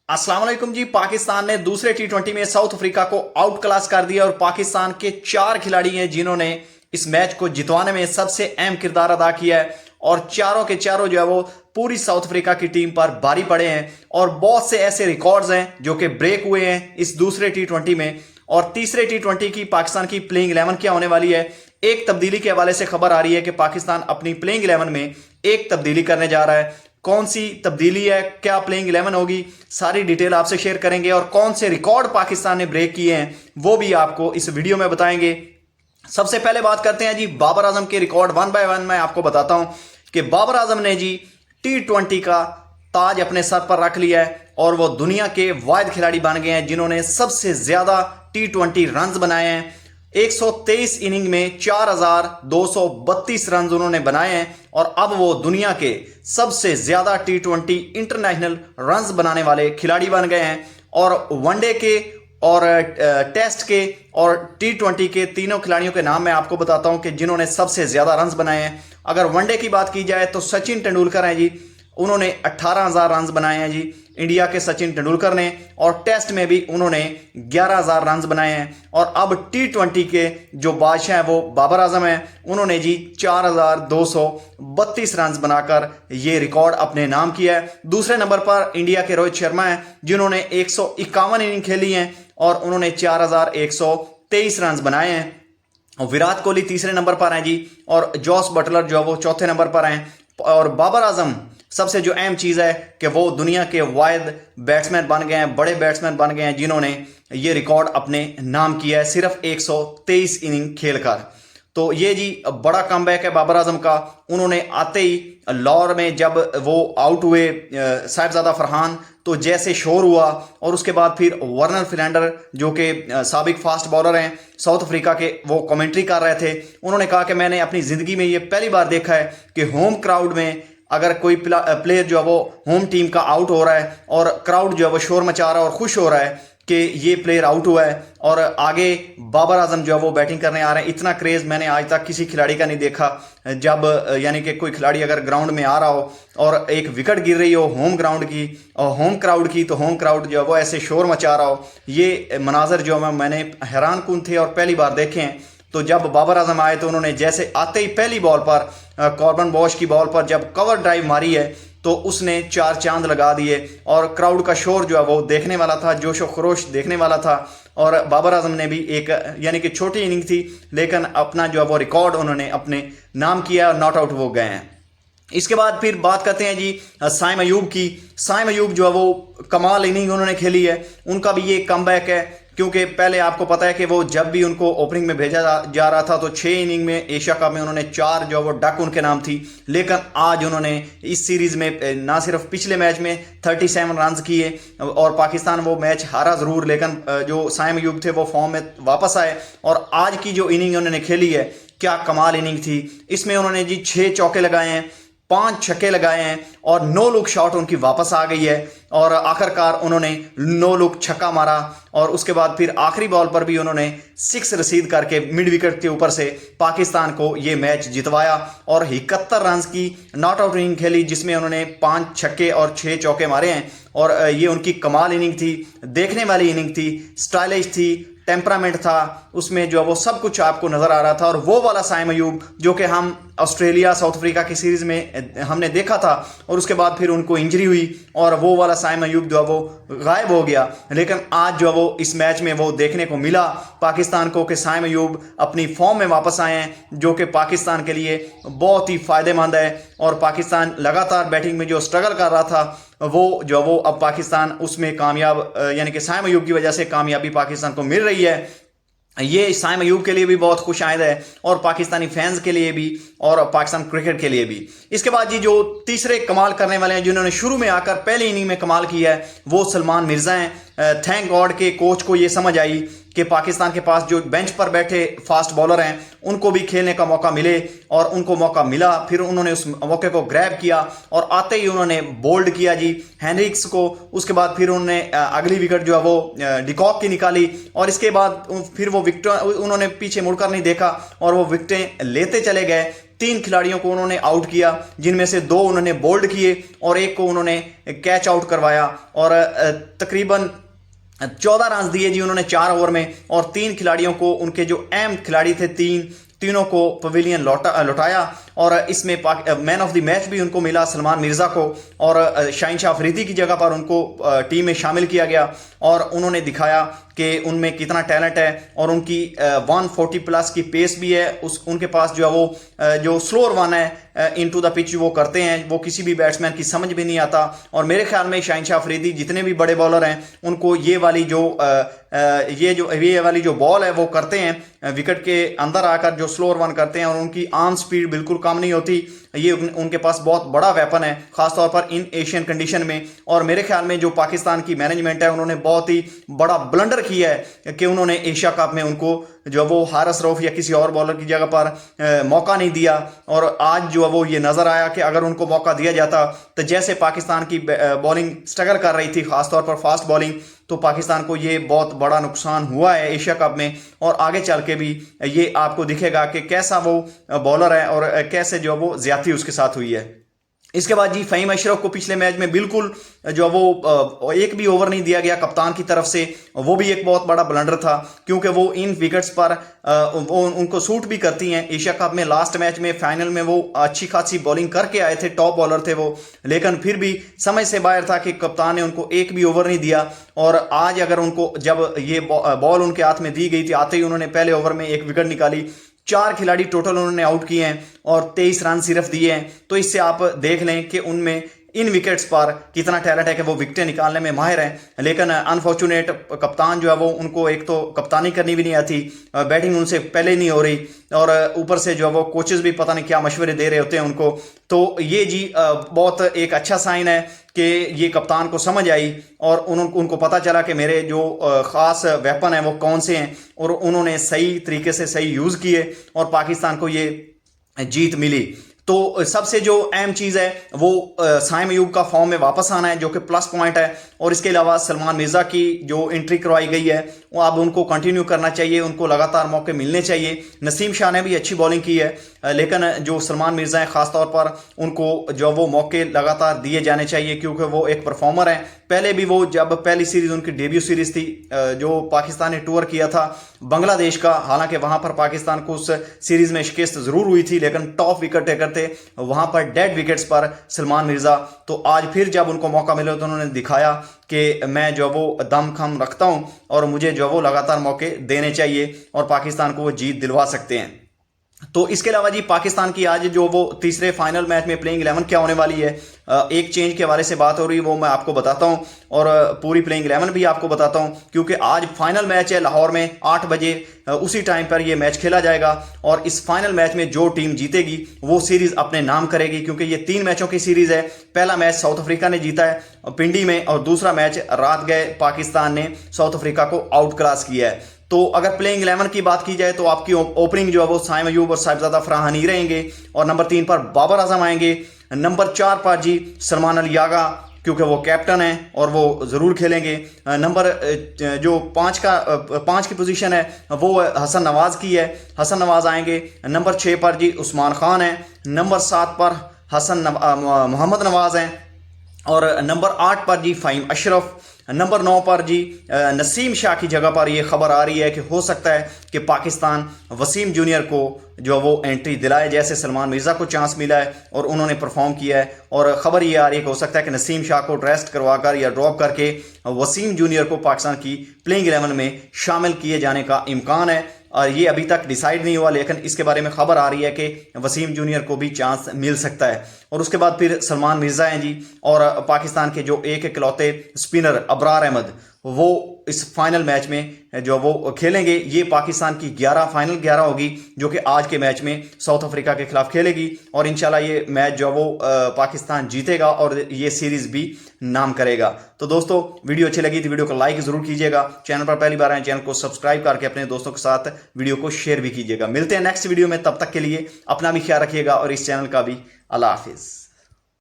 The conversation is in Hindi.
अस्सलाम वालेकुम जी। पाकिस्तान ने दूसरे टी20 में साउथ अफ्रीका को आउट क्लास कर दिया और पाकिस्तान के 4 खिलाड़ी हैं जिन्होंने इस मैच को जितवाने में सबसे अहम किरदार अदा किया है और चारों के चारों जो है वो पूरी साउथ अफ्रीका की टीम पर भारी पड़े हैं और बहुत से ऐसे रिकॉर्ड्स हैं जो कि ब्रेक हुए हैं इस दूसरे टी20 में। और तीसरे टी20 की पाकिस्तान की प्लेइंग 11 क्या होने वाली है। एक तब्दीली के हवाले से खबर आ रही है कि पाकिस्तान अपनी प्लेइंग 11 में एक तब्दीली करने जा रहा है। कौन सी तब्दीली है, क्या प्लेइंग 11 होगी, सारी डिटेल आपसे शेयर करेंगे और कौन से रिकॉर्ड पाकिस्तान ने ब्रेक किए हैं वो भी आपको इस वीडियो में बताएंगे। सबसे पहले बात करते हैं जी बाबर आजम के रिकॉर्ड। 1 बाय 1 मैं आपको बताता हूं कि बाबर आजम ने जी टी20 का ताज अपने सर पर रख लिया है और वो दुनिया के वाहिद खिलाड़ी बन गए हैं जिन्होंने सबसे ज्यादा टी20 रन बनाए हैं। 123 इनिंग में 4232 रन उन्होंने बनाए हैं और अब वो दुनिया के सबसे ज्यादा टी20 इंटरनेशनल रन बनाने वाले खिलाड़ी बन गए हैं। और वनडे के और टेस्ट के और टी20 के तीनों खिलाड़ियों के नाम मैं आपको बताता हूं कि जिन्होंने सबसे ज्यादा रन बनाए हैं। अगर वनडे की बात की जाए तो सचिन तेंदुलकर हैं जी, उन्होंने 18,000 रन बनाए हैं जी, इंडिया के सचिन तेंदुलकर ने। और टेस्ट में भी उन्होंने 11,000 रन बनाए हैं। और अब टी20 के जो बादशाह हैं वो बाबर आजम हैं, उन्होंने जी 4,232 रन बनाकर ये रिकॉर्ड अपने नाम किया है। दूसरे नंबर पर इंडिया के रोहित शर्मा हैं जिन्होंने 151 इनिंग खेली हैं और उन्होंने 4,123 रन बनाए हैं। और विराट कोहली तीसरे नंबर पर हैं जी और जॉस बटलर जो है वो चौथे नंबर पर हैं। और बाबर आजम सबसे जो अहम चीज़ है कि वो दुनिया के वाहिद बैट्समैन बन गए हैं, बड़े बैट्समैन बन गए हैं जिन्होंने ये रिकॉर्ड अपने नाम किया है सिर्फ 123 इनिंग खेलकर। तो ये जी बड़ा कमबैक है बाबर आजम का। उन्होंने आते ही लाहौर में जब वो आउट हुए साहिबजादा फरहान, तो जैसे शोर हुआ और उसके बाद फिर वर्नर फिलेंडर जो कि साबिक फास्ट बॉलर हैं साउथ अफ्रीका के, वो कमेंट्री कर रहे थे। उन्होंने कहा कि मैंने अपनी ज़िंदगी में ये पहली बार देखा है कि होम क्राउड में अगर कोई प्लेयर जो है वो होम टीम का आउट हो रहा है और क्राउड जो है वो शोर मचा रहा है और खुश हो रहा है कि ये प्लेयर आउट हुआ है और आगे बाबर आजम जो है वो बैटिंग करने आ रहे हैं। इतना क्रेज़ मैंने आज तक किसी खिलाड़ी का नहीं देखा। जब यानी कि कोई खिलाड़ी अगर ग्राउंड में आ रहा हो और एक विकेट गिर रही हो होम ग्राउंड की और होम क्राउड की, तो होम क्राउड जो है वो ऐसे शोर मचा रहा हो, ये मनाजर जो है मैंने हैरान कुन थे और पहली बार देखे हैं। तो जब बाबर आजम आए तो उन्होंने जैसे आते ही पहली बॉल पर कॉर्बन बॉश की बॉल पर जब कवर ड्राइव मारी है तो उसने 4 चांद लगा दिए और क्राउड का शोर जो है वो देखने वाला था, जोशो खरोश देखने वाला था। और बाबर आजम ने भी एक यानी कि छोटी इनिंग थी लेकिन अपना जो है वो रिकॉर्ड उन्होंने अपने नाम किया और नॉट आउट हो गए हैं। इसके बाद फिर बात करते हैं जी साइम अयूब की। साइम अयूब जो है वो कमाल इनिंग उन्होंने खेली है, उनका भी ये कमबैक है क्योंकि पहले आपको पता है कि वो जब भी उनको ओपनिंग में भेजा जा रहा था तो 6 इनिंग में एशिया कप में उन्होंने 4 जो वो डक उनके नाम थी। लेकिन आज उन्होंने इस सीरीज़ में ना सिर्फ पिछले मैच में 37 रन किए और पाकिस्तान वो मैच हारा ज़रूर, लेकिन जो साइम अयूब थे वो फॉर्म में वापस आए और आज की जो इनिंग उन्होंने खेली है क्या कमाल इनिंग थी। इसमें उन्होंने जी 6 चौके लगाए हैं, 5 छक्के लगाए हैं और 9 लुक शॉट उनकी वापस आ गई है और आखिरकार उन्होंने 9 लुक छक्का मारा और उसके बाद फिर आखिरी बॉल पर भी उन्होंने 6 रसीद करके मिड विकेट के ऊपर से पाकिस्तान को ये मैच जितवाया और 71 रन की नॉट आउट इनिंग खेली जिसमें उन्होंने 5 छक्के और 6 चौके मारे हैं। और ये उनकी कमाल इनिंग थी, देखने वाली इनिंग थी, स्टाइलिश थी, टेम्परामेंट था उसमें जो वो सब कुछ आपको नज़र आ रहा था। और वो वाला साइम अयूब जो कि हम ऑस्ट्रेलिया साउथ अफ्रीका की सीरीज़ में हमने देखा था और उसके बाद फिर उनको इंजरी हुई और वो वाला साइम अयूब जो है वो गायब हो गया। लेकिन आज जो वो इस मैच में वो देखने को मिला पाकिस्तान को कि साइम अयूब अपनी फॉर्म में वापस आए हैं जो कि पाकिस्तान के लिए बहुत ही फ़ायदेमंद है। और पाकिस्तान लगातार बैटिंग में जो स्ट्रगल कर रहा था वो जो वो अब पाकिस्तान उसमें कामयाब यानी कि साइम अयूब की वजह से कामयाबी पाकिस्तान को मिल रही है। ये साइम अयूब के लिए भी बहुत खुश आयद है और पाकिस्तानी फैंस के लिए भी और पाकिस्तान क्रिकेट के लिए भी। इसके बाद जी जो तीसरे कमाल करने वाले हैं जिन्होंने शुरू में आकर पहली इनिंग में कमाल किया है वो सलमान मिर्ज़ा हैं। थैंक गॉड के कोच को ये समझ आई कि पाकिस्तान के पास जो बेंच पर बैठे फास्ट बॉलर हैं उनको भी खेलने का मौका मिले, और उनको मौका मिला। फिर उन्होंने उस मौके को ग्रैब किया और आते ही उन्होंने बोल्ड किया जी हेनरिक्स को। उसके बाद फिर उन्होंने अगली विकेट जो है वो डिकॉक की निकाली, और इसके बाद फिर वो विकेट उन्होंने पीछे मुड़कर नहीं देखा और वो विकेटें लेते चले गए। 3 खिलाड़ियों को उन्होंने आउट किया, जिनमें से 2 उन्होंने बोल्ड किए और 1 को उन्होंने कैच आउट करवाया, और तकरीबन 14 रन दिए जी उन्होंने 4 ओवर में। और 3 खिलाड़ियों को, उनके जो अहम खिलाड़ी थे तीनों को पवेलियन लौटाया, और इसमें मैन ऑफ द मैच भी उनको मिला सलमान मिर्जा को, और शाहीन शाह अफरीदी की जगह पर उनको टीम में शामिल किया गया, और उन्होंने दिखाया कि उनमें कितना टैलेंट है, और उनकी 140 प्लस की पेस भी है। उनके पास जो है वो जो स्लोअर वन है इनटू द पिच वो करते हैं, वो किसी भी बैट्समैन की समझ भी नहीं आता। और मेरे ख्याल में शाहीन शाह अफरीदी जितने भी बड़े बॉलर हैं उनको ये वाली जो बॉल है वो करते हैं विकेट के अंदर आकर, जो स्लोअर वन करते हैं, और उनकी आर्म स्पीड बिल्कुल कम नहीं होती। ये उनके पास बहुत बड़ा वेपन है, खासतौर पर इन एशियन कंडीशन में। और मेरे ख्याल में जो पाकिस्तान की मैनेजमेंट है उन्होंने बहुत ही बड़ा ब्लंडर किया है कि उन्होंने एशिया कप में उनको जो वो हारिस रऊफ या किसी और बॉलर की जगह पर मौका नहीं दिया। और आज जो है वो ये नजर आया कि अगर उनको मौका दिया जाता तो जैसे पाकिस्तान की बॉलिंग स्ट्रगल कर रही थी, खासतौर पर फास्ट बॉलिंग, तो पाकिस्तान को ये बहुत बड़ा नुकसान हुआ है एशिया कप में। और आगे चल के भी ये आपको दिखेगा कि कैसा वो बॉलर है और कैसे जो वो ज्यादती उसके साथ हुई है। इसके बाद जी फ़हीम अशरफ को पिछले मैच में बिल्कुल जो वो एक भी ओवर नहीं दिया गया कप्तान की तरफ से, वो भी एक बहुत बड़ा ब्लंडर था, क्योंकि वो इन विकेट्स पर वो उनको सूट भी करती हैं। एशिया कप में लास्ट मैच में फाइनल में वो अच्छी खासी बॉलिंग करके आए थे, टॉप बॉलर थे वो, लेकिन फिर भी समझ से बाहर था कि कप्तान ने उनको एक भी ओवर नहीं दिया। और आज अगर उनको जब ये बॉल उनके हाथ में दी गई थी, आते ही उन्होंने पहले ओवर में 1 विकेट निकाली। 4 खिलाड़ी टोटल उन्होंने आउट किए हैं और 23 रन सिर्फ दिए हैं। तो इससे आप देख लें कि उनमें इन विकेट्स पर कितना टैलेंट है कि वो विकेटें निकालने में माहिर हैं। लेकिन अनफॉर्चुनेट कप्तान जो है वो, उनको एक तो कप्तानी करनी भी नहीं आती, बैटिंग उनसे पहले नहीं हो रही, और ऊपर से जो है वो कोचेस भी पता नहीं क्या मशवरे दे रहे होते हैं उनको। तो ये जी बहुत एक अच्छा साइन है कि ये कप्तान को समझ आई और उनको पता चला कि मेरे जो ख़ास वेपन है वो कौन से हैं, और उन्होंने सही तरीके से सही यूज़ किए और पाकिस्तान को ये जीत मिली। तो सबसे जो अहम चीज़ है वो साइम अयूब का फॉर्म में वापस आना है, जो कि प्लस पॉइंट है। और इसके अलावा सलमान मिर्ज़ा की जो एंट्री करवाई गई है वो अब उनको कंटिन्यू करना चाहिए, उनको लगातार मौके मिलने चाहिए। नसीम शाह ने भी अच्छी बॉलिंग की है, लेकिन जो सलमान मिर्ज़ा हैं ख़ास तौर पर उनको जो वो मौके लगातार दिए जाने चाहिए, क्योंकि वो एक परफॉर्मर हैं। पहले भी वो जब पहली सीरीज़ उनकी डेब्यू सीरीज़ थी जो पाकिस्तान ने टूर किया था बांग्लादेश का, हालांकि वहाँ पर पाकिस्तान को उस सीरीज़ में शिकस्त ज़रूर हुई थी, लेकिन टॉप विकेट टेकर थे वहाँ पर, डेड विकेट्स पर सलमान मिर्ज़ा। तो आज फिर जब उनको मौका मिला तो उन्होंने दिखाया कि मैं जो वो दम खम रखता हूँ और मुझे जो वो लगातार मौके देने चाहिए और पाकिस्तान को वो जीत दिलवा सकते हैं। तो इसके अलावा जी पाकिस्तान की आज जो वो तीसरे फाइनल मैच में प्लेइंग 11 क्या होने वाली है, एक चेंज के हवाले से बात हो रही है, वो मैं आपको बताता हूं, और पूरी प्लेइंग 11 भी आपको बताता हूं, क्योंकि आज फाइनल मैच है लाहौर में 8 बजे, उसी टाइम पर ये मैच खेला जाएगा। और इस फाइनल मैच में जो टीम जीतेगी वो सीरीज अपने नाम करेगी, क्योंकि ये 3 मैचों की सीरीज है। पहला मैच साउथ अफ्रीका ने जीता है पिंडी में, और दूसरा मैच रात गए पाकिस्तान ने साउथ अफ्रीका को आउट क्लास किया है। तो अगर प्लेइंग 11 की बात की जाए तो आपकी ओपनिंग जो है वो साइम अयूब और साहिबजादा फरहानी रहेंगे, और नंबर 3 पर बाबर आजम आएंगे, नंबर 4 पर जी सलमान अली यागा, क्योंकि वो कैप्टन है और वो ज़रूर खेलेंगे। नंबर जो 5 की पोजीशन है वो हसन नवाज़ की है, हसन नवाज़ आएंगे। नंबर 6 पर जी उस्मान खान है, नंबर 7 पर मोहम्मद नवाज़ हैं, और नंबर 8 पर जी फ़हीम अशरफ, नंबर 9 पर जी नसीम शाह की जगह पर यह खबर आ रही है कि हो सकता है कि पाकिस्तान वसीम जूनियर को जो वो एंट्री दिलाए, जैसे सलमान मिर्ज़ा को चांस मिला है और उन्होंने परफॉर्म किया है। और ख़बर ये आ रही है कि हो सकता है कि नसीम शाह को रेस्ट करवाकर या ड्रॉप करके वसीम जूनियर को पाकिस्तान की प्लेइंग 11 में शामिल किए जाने का इम्कान है। और ये अभी तक डिसाइड नहीं हुआ, लेकिन इसके बारे में खबर आ रही है कि वसीम जूनियर को भी चांस मिल सकता है। और उसके बाद फिर सलमान मिर्ज़ा हैं जी, और पाकिस्तान के जो एक इकलौते स्पिनर अबरार अहमद, वो इस फाइनल मैच में जो वो खेलेंगे। ये पाकिस्तान की फाइनल 11 होगी, जो कि आज के मैच में साउथ अफ्रीका के खिलाफ खेलेगी। और इंशाल्लाह ये मैच जो वो पाकिस्तान जीतेगा और ये सीरीज भी नाम करेगा। तो दोस्तों, वीडियो अच्छी लगी तो वीडियो को लाइक जरूर कीजिएगा। चैनल पर पहली बार आए, चैनल को सब्सक्राइब करके अपने दोस्तों के साथ वीडियो को शेयर भी कीजिएगा। मिलते हैं नेक्स्ट वीडियो में, तब तक के लिए अपना भी ख्याल रखिएगा और इस चैनल का भी। अल्लाह हाफिज।